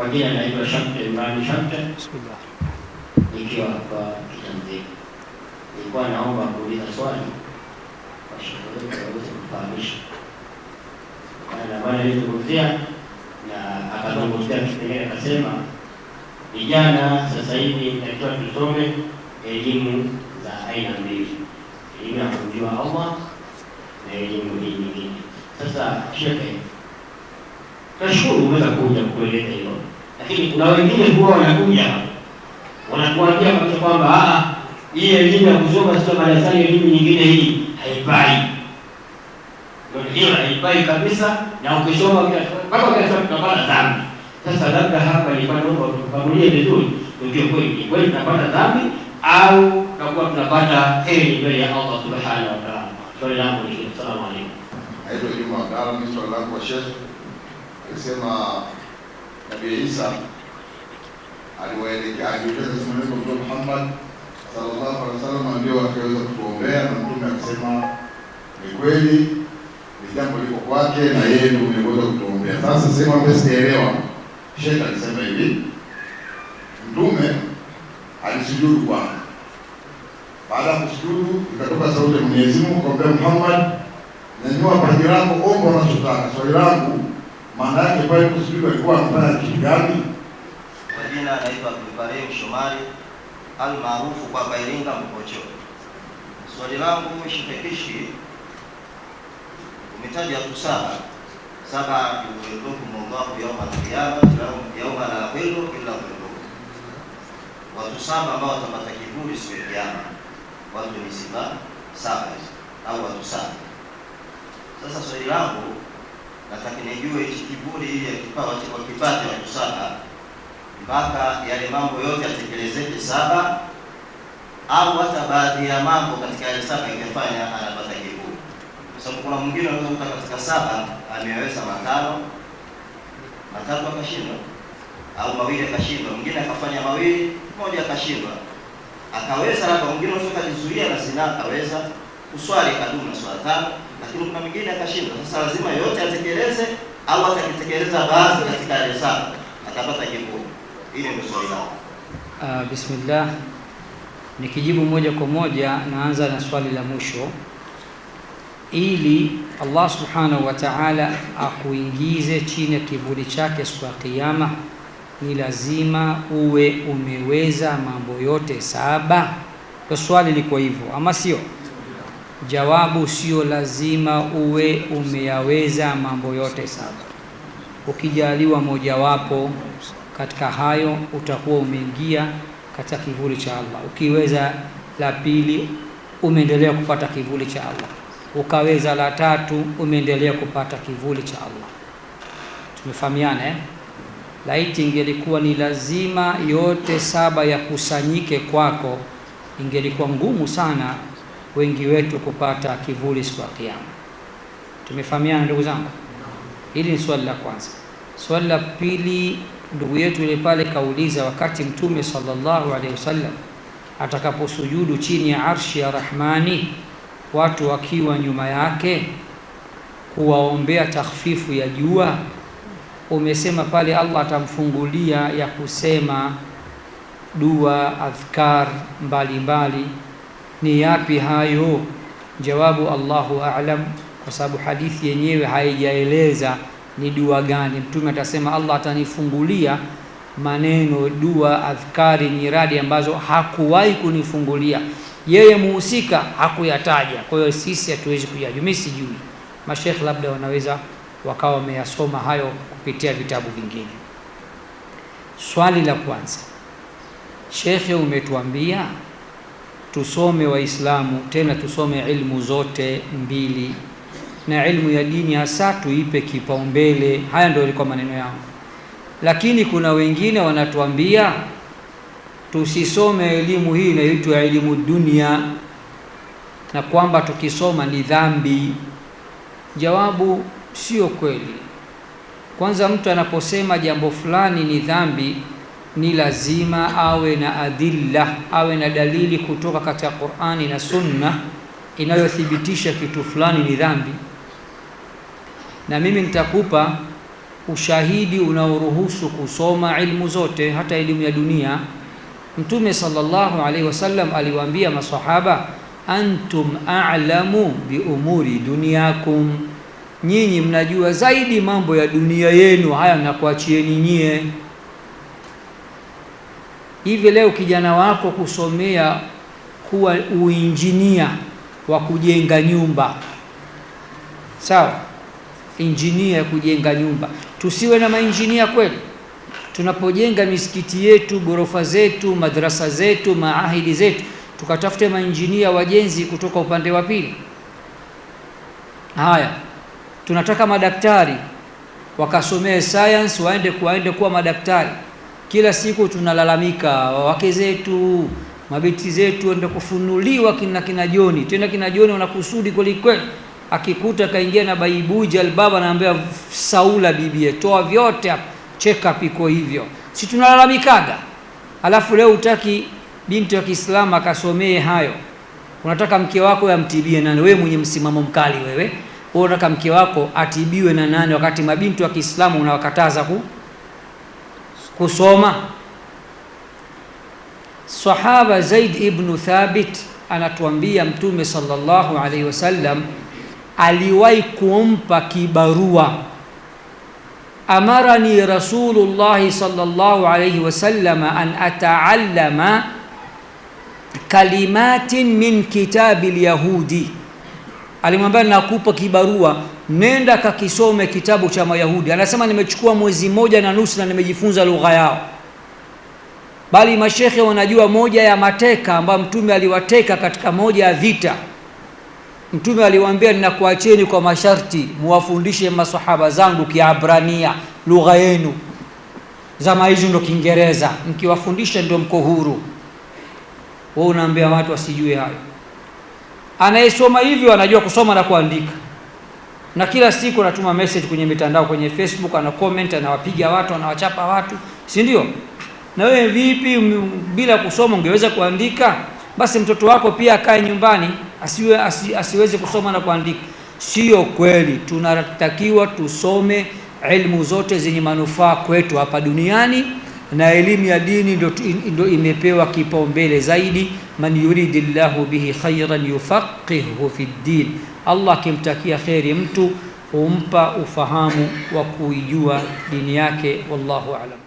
Kwa jina naitwa Shamte Imran Shamte. Bismillah. Nikiwa hapa Kitanzania. Nilikuwa naomba kuuliza swali kwa shehe wetu aweze kufahamisha. Na bwana alizungumzia na akazungumzia kipengele akasema vijana sasa hivi tunatakiwa tusome elimu za aina mbili. Elimu ya kumjua Allah na elimu hii nyingine. Sasa shehe, tunashukuru umeweza kuja kueleza hilo. Lakini kuna wengine huwa wanakuja wanakuambia kwamba hii elimu ya kusoma sio darasani, elimu nyingine hii haifai. Ndio hiyo haifai kabisa, na ukisoma mpaka kesho tunapata dhambi. Sasa labda hapa nilikuwa naomba tufafanulie vizuri, tujue kweli tunapata dhambi au tutakuwa tunapata heri mbele ya Allah Subhanahu wa Ta'ala. Swali langu ni salamu alaykum. Naitwa Juma Abdalla. Mimi swali langu kwa Sheikh, alisema Nabii Isa aliwaelekea Mtume Muhammad sallallahu alaihi wasallam ndio akaweza kutuombea, na Mtume akasema ni kweli ni jambo liko kwake na yeye ndio mwenye kutuombea. Sasa sema mbona sielewa. Sheikh alisema hivi, Mtume alisujudu kwanza. Baada ya kusujudu ikatoka sauti ya Mwenyezi Mungu kumwambia Muhammad, nyanyua paji lako, omba unachotaka. Swali langu, maana yake pale kusujudu alikuwa anafanya kitu gani? Kwa jina naitwa Abdulkarim Shomari almaarufu kwa Iringa Mkocho. Swali langu shipekishi, umetaja watu saba yuwellukum Allahu yawma al-qiyamah yawma la dhillu illa dhilluh. Watu saba ambao watapata kivuli siku ya kiyama. Watu ni saba au watu saba. Sasa swali langu, nataka nijue hichi kivuli hili wakipata watu saba mpaka yale mambo yote yatekelezeke saba, au hata baadhi ya mambo katika yale saba ingefanya anapata kivuli. Kwa sababu kuna mwingine anaweza kuta katika saba ameweza matatu akashindwa, au mawili akashindwa, mwingine akafanya mawili, moja akashindwa. Akaweza labda mwingine anaweza kujizuia na zina akaweza kuswali kadumu na swala tano, lakini kuna mwingine akashindwa. Sasa lazima yote atekeleze, au atakitekeleza baadhi katika yale saba atapata kivuli. Hili ndio swali langu. Bismillah. Nikijibu moja kwa moja, naanza na swali la mwisho. Ili Allah Subhanahu wa Ta'ala akuingize chini ya kivuli chake siku ya Kiyama, ni lazima uwe umeweza mambo yote saba. Kwa swali liko hivyo ama sio? Jawabu sio lazima uwe umeyaweza mambo yote saba. Ukijaliwa mojawapo katika hayo utakuwa umeingia katika kivuli cha Allah. Ukiweza la pili umeendelea kupata kivuli cha Allah. Ukaweza la tatu umeendelea kupata kivuli cha Allah. Tumefahamiana eh? Laiti ingelikuwa ni lazima yote saba yakusanyike kwako, ingelikuwa ngumu sana wengi wetu kupata kivuli siku ya Kiyama. Tumefahamiana ndugu zangu? Hili ni swali la kwanza. Swali la pili, ndugu yetu ile pale kauliza, wakati Mtume sallallahu alaihi wasallam atakaposujudu chini ya arshi ya Rahmani, watu wakiwa nyuma yake kuwaombea takhfifu ya jua, umesema pale Allah atamfungulia ya kusema dua, adhkar mbalimbali. Ni yapi hayo? Jawabu, Allahu a'lam, kwa sababu hadithi yenyewe haijaeleza ni dua gani. Mtume atasema Allah atanifungulia maneno, dua, adhkari, nyiradi ambazo hakuwahi kunifungulia yeye muhusika, hakuyataja. Kwa hiyo sisi hatuwezi kujua, mimi sijui. Mashaikh labda wanaweza wakawa wameyasoma hayo kupitia vitabu vingine. Swali la kwanza, Shekhe, umetuambia tusome Waislamu, tena tusome ilmu zote mbili, na ilmu ya dini hasa tuipe kipaumbele. Haya ndio yalikuwa maneno yangu. Lakini kuna wengine wanatuambia tusisome elimu hii inaitwa elimu dunia, na kwamba tukisoma ni dhambi. Jawabu, sio kweli. Kwanza, mtu anaposema jambo fulani ni dhambi, ni lazima awe na adilla, awe na dalili kutoka katika Qur'ani na Sunna inayothibitisha kitu fulani ni dhambi. Na mimi nitakupa ushahidi unaoruhusu kusoma ilmu zote, hata elimu ya dunia. Mtume sallallahu alaihi wasallam aliwaambia maswahaba, antum a'lamu bi umuri dunyakum, nyinyi mnajua zaidi mambo ya dunia yenu, haya nakuachieni nyie. Hivi leo kijana wako kusomea kuwa uinjinia wa kujenga nyumba, sawa, injinia ya kujenga nyumba. Tusiwe na mainjinia kweli? Tunapojenga misikiti yetu, ghorofa zetu, madrasa zetu, maahidi zetu, tukatafute mainjinia wajenzi kutoka upande wa pili. Haya, tunataka madaktari wakasomee science, waende kuwa madaktari. Kila siku tunalalamika, wake zetu, mabeti zetu waende kufunuliwa kina Joni. Tena kina Joni wanakusudi kweli kweli. Akikuta kaingia na baibuji albaba, anaambia Saula bibie, toa vyote hapa, check up iko hivyo. Si tunalalamikaga? Alafu leo utaki binti wa Kiislamu akasomee hayo. Unataka mke wako amtibie nani? Wewe mwenye msimamo mkali wewe unataka mke wako atibiwe na nani, wakati mabinti wa Kiislamu unawakataza kusoma? Sahaba Zaid ibn Thabit anatuambia Mtume sallallahu alaihi wasallam aliwahi kumpa kibarua, amarani Rasulullah sallallahu alaihi wasallam an ataallama kalimatin min kitabi al-yahudi. Alimwambia nakupa kibarua, nenda kakisome kitabu cha Mayahudi. Anasema nimechukua mwezi 1.5 na nimejifunza lugha yao. Bali mashekhe wanajua moja ya mateka ambayo Mtume aliwateka katika moja ya vita, Mtume aliwaambia ninakuacheni kwa masharti, muwafundishe maswahaba zangu Kiabrania, lugha yenu. Zama hizo ndo Kiingereza, mkiwafundisha ndio mko huru. Wewe unaambia watu wasijue hayo. Anayesoma hivyo anajua kusoma na kuandika, na kila siku anatuma message kwenye mitandao, kwenye Facebook, ana comment, anawapiga watu, anawachapa watu, si ndio? Na wewe vipi bila kusoma ungeweza kuandika? Basi mtoto wako pia akae nyumbani asiweze kusoma na kuandika. Sio kweli. Tunatakiwa tusome ilmu zote zenye manufaa kwetu hapa duniani, na elimu ya dini ndio imepewa kipaumbele zaidi. Man yuridillahu bihi khayran yufaqihu fi ddin, Allah akimtakia kheri mtu humpa ufahamu wa kuijua dini yake. Wallahu a'lam.